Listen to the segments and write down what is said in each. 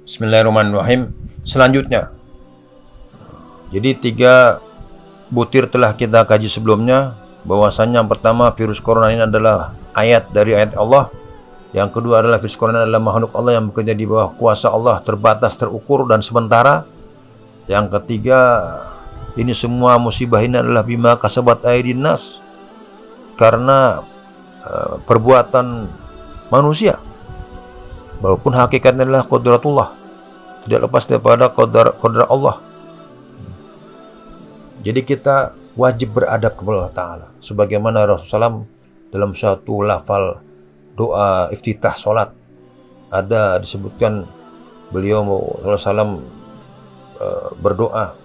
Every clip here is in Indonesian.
Bismillahirrahmanirrahim. Selanjutnya, jadi 3 butir telah kita kaji sebelumnya, bahwasanya yang pertama virus corona ini adalah ayat dari ayat Allah. Yang kedua adalah virus corona adalah makhluk Allah yang bekerja di bawah kuasa Allah, terbatas, terukur, dan sementara. Yang ketiga, ini semua musibah ini adalah bima kasabat aydin nas, karena perbuatan manusia, walaupun hakikatnya adalah qudratullah, tidak lepas daripada qadar Allah. Jadi kita wajib beradab kepada Allah Ta'ala, sebagaimana Rasulullah SAW dalam satu lafal doa iftitah salat ada disebutkan beliau SAW berdoa,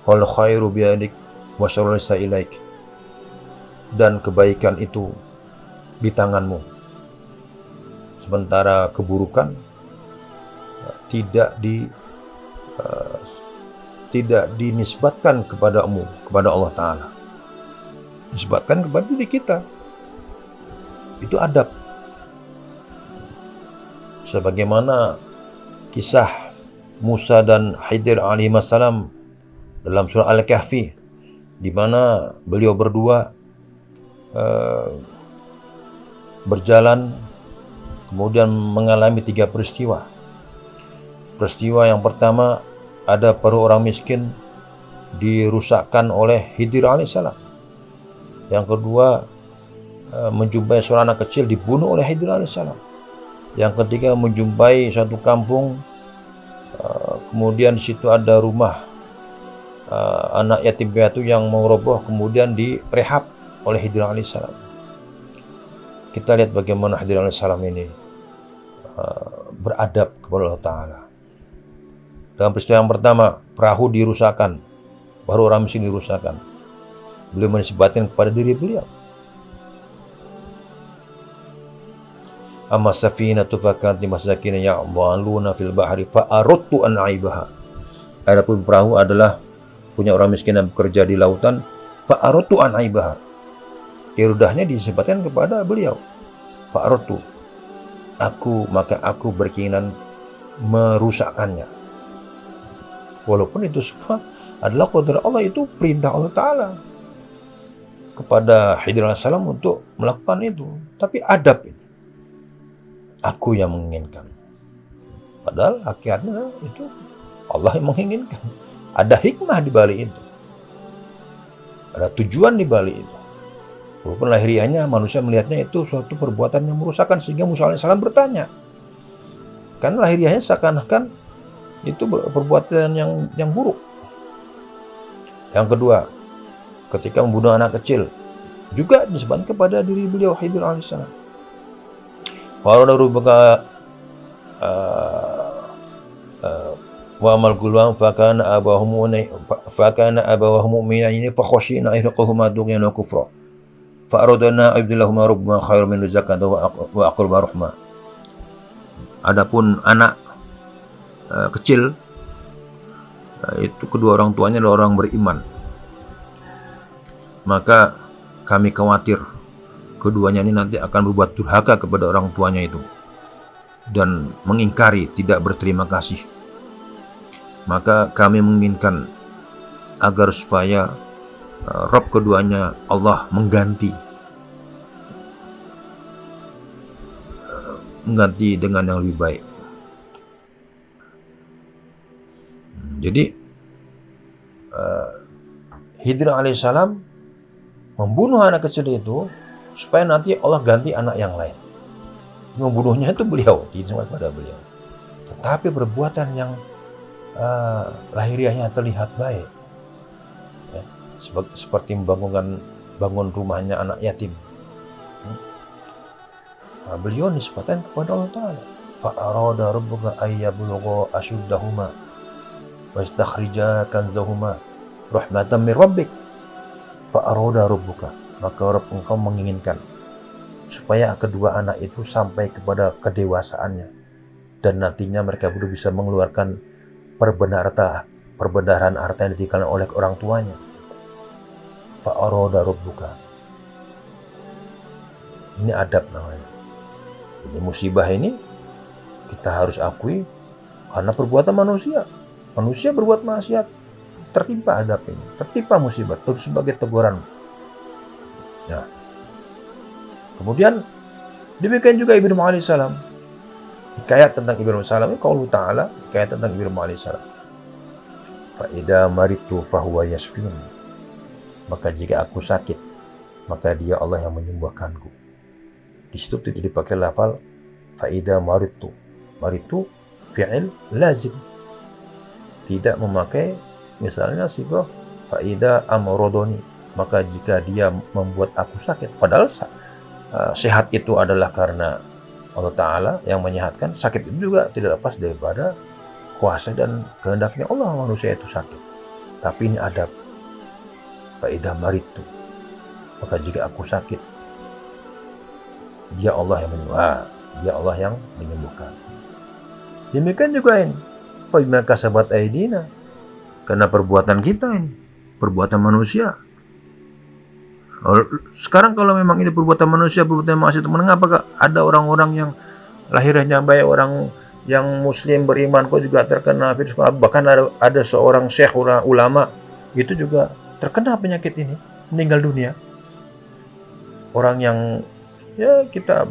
wal khairu biyadik wa syarrun ilaik, dan kebaikan itu di tanganmu, sementara keburukan tidak dinisbatkan kepadamu, kepada Allah Ta'ala, disebutkan kepada diri kita. Itu adab. Sebagaimana kisah Musa dan Khidir alaihissalam dalam surah Al-Kahfi, di mana beliau berdua berjalan, kemudian mengalami 3 peristiwa. Peristiwa yang pertama, ada para orang miskin dirusakkan oleh Khidir alaihissalam. Yang kedua, menjumpai seorang anak kecil dibunuh oleh Khidir alaihissalam. Yang ketiga, menjumpai suatu kampung, kemudian di situ ada rumah anak yatim piatu yang mau roboh, kemudian direhab oleh Khidir alaihissalam. Kita lihat bagaimana Khidir alaihissalam ini beradab kepada Allah Ta'ala. Dalam peristiwa yang pertama, perahu dirusakkan, baru orang miskin dirusakkan. Beliau menisbatkan kepada diri beliau. Amma safinatu fakanat limasakin ya'maluna fil bahri fa aradtu an aibaha. Adapun perahu adalah punya orang miskin yang bekerja di lautan, fa aradtu an aibaha. Irudahnya disebutkan kepada beliau. Fa aradtu, maka aku berkeinginan merusakkannya. Walaupun itu semua adalah qadar Allah, itu perintah Allah Ta'ala kepada Khidir alaihissalam untuk melakukan itu. Tapi adab ini, aku yang menginginkan. Padahal hakikatnya itu Allah yang menginginkan. Ada hikmah di balik itu, ada tujuan di balik itu. Walaupun lahiriahnya manusia melihatnya itu suatu perbuatan yang merusakkan, sehingga Musa alaihissalam bertanya. Karena lahiriahnya seakan-akan itu perbuatan yang buruk. Yang kedua, ketika membunuh anak kecil, juga disebutkan kepada diri beliau Khidir alaihissalam. Faradarbaka wa amal gulwam fakana abawahu mu'minaini fa khashina irqahuma dughyan wa kufra fa aradna abdillahuma rabbuna khairan min zakata wa aqraba rahma. Adapun anak kecil, itu kedua orang tuanya adalah orang beriman, maka kami khawatir keduanya ini nanti akan berbuat durhaka kepada orang tuanya itu dan mengingkari, tidak berterima kasih. Maka kami menginginkan agar supaya Rabb keduanya, Allah, mengganti dengan yang lebih baik. Jadi Khidir alaihissalam membunuh anak kecil itu supaya nanti Allah ganti anak yang lain. Membunuhnya itu beliau, tidak pada beliau. Tetapi perbuatan yang lahiriahnya terlihat baik, ya, seperti bangun rumahnya anak yatim. Beliau nisbatan kepada Allah Ta'ala. Fa arada rabbuka ayyablugha ashuddahuma wa istakhrija kanzahuma rahmatan min rabbik. Fa arada rabbuka, maka Rabb engkau menginginkan supaya kedua anak itu sampai kepada kedewasaannya dan nantinya mereka baru bisa mengeluarkan perbenaran harta yang ditinggalkan oleh orang tuanya. Fa arada rabbuka, ini adab namanya. Jadi musibah ini kita harus akui Karena perbuatan manusia. Manusia berbuat maksiat, tertimpa adab ini, tertimpa musibah, sebagai teguran. Ya. Kemudian demikian juga Ibrahim alaihissalam. Hikayat tentang Ibrahim alaihissalam ini qaulu ta'ala, hikayat tentang Ibrahim alaihissalam. Fa idza maritu fahuwa yashfin. Maka jika aku sakit, maka dia Allah yang menyembuhkanku. Di situ tidak dipakai lafal fa idza maritu. Maritu fi'il lazim. Tidak memakai misalnya sifat fa idza amradoni, maka jika dia membuat aku sakit. Padahal sehat itu adalah karena Allah Ta'ala yang menyehatkan. Sakit itu juga tidak lepas daripada kuasa dan kehendaknya Allah manusia itu sakit. Tapi ini adab. Fa idza maritu, maka jika aku sakit, dia Allah yang menyembuhkan. Dia Allah yang menyembuhkan. Demikian juga ini. Fa bima kasabat aydina, karena perbuatan kita ini, perbuatan manusia. Sekarang kalau memang ini perbuatan manusia, perbuatan maksiat, mengapa ada orang-orang yang lahirnya baik, orang yang muslim beriman kok juga terkena virus? Bahkan ada seorang syekh ulama itu juga terkena penyakit ini, meninggal dunia. Orang yang ya kita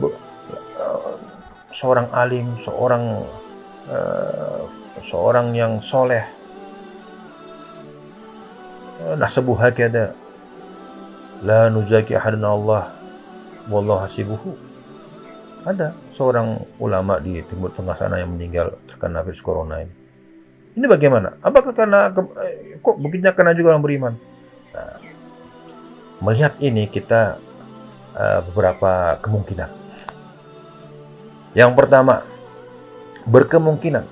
seorang alim, seorang yang soleh, nasabu hakada, la nuzaki ahadan Allah wallahu hasibuhu. Ada seorang ulama di Timur Tengah sana yang meninggal terkena virus corona ini. Ini bagaimana? Apakah karena kok begitu kena juga orang beriman? Nah, melihat ini kita beberapa kemungkinan. Yang pertama, berkemungkinan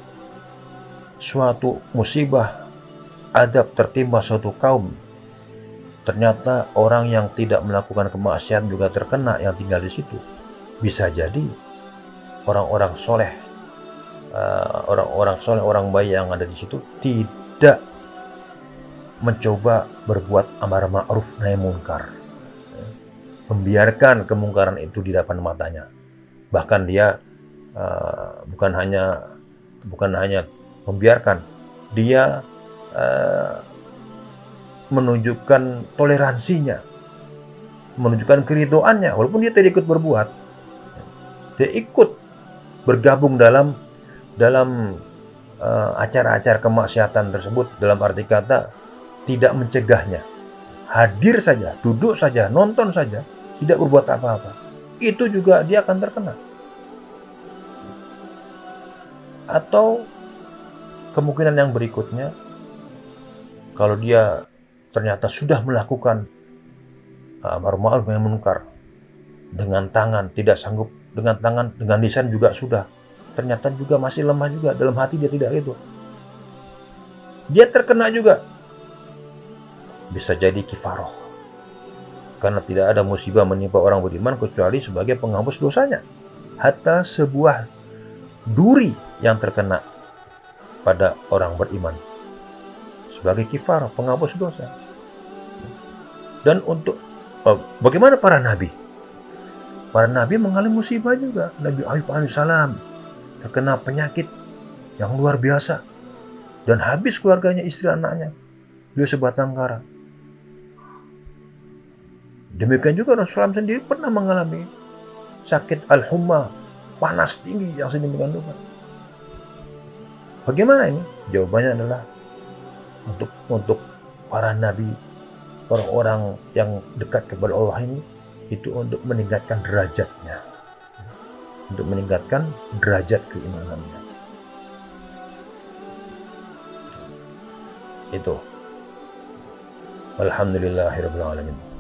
suatu musibah adab tertimpa suatu kaum. Ternyata orang yang tidak melakukan kemaksiatan juga terkena yang tinggal di situ. Bisa jadi orang-orang soleh, orang baik yang ada di situ tidak mencoba berbuat amar ma'ruf nahi munkar, membiarkan kemungkaran itu di depan matanya. Bahkan dia bukan hanya membiarkan, dia menunjukkan toleransinya, menunjukkan keridoannya, walaupun dia tidak ikut berbuat, dia ikut bergabung dalam acara-acara kemaksiatan tersebut. Dalam arti kata tidak mencegahnya, hadir saja, duduk saja, nonton saja, tidak berbuat apa-apa, itu juga dia akan terkena. Atau kemungkinan yang berikutnya, kalau dia ternyata sudah melakukan amar ma'ruf nahi munkar dengan tangan, tidak sanggup dengan tangan, dengan lisan juga sudah, ternyata juga masih lemah juga, dalam hati dia tidak itu, dia terkena juga. Bisa jadi kifaroh, karena tidak ada musibah menimpa orang beriman kecuali sebagai penghapus dosanya. Hatta sebuah duri yang terkena pada orang beriman sebagai kifarah, penghapus dosa. Dan untuk bagaimana para nabi? Para nabi mengalami musibah juga. Nabi Ayub alaihissalam terkena penyakit yang luar biasa dan habis keluarganya, istri anaknya, beliau sebatang kara. Demikian juga Rasulullah sendiri pernah mengalami sakit al-humma, panas tinggi yang sedemikian rupa. Bagaimana ini? Jawabannya adalah untuk para nabi, orang-orang yang dekat kepada Allah ini, itu untuk meningkatkan derajatnya, untuk meningkatkan derajat keimanannya. Itu. Alhamdulillahirabbil alamin.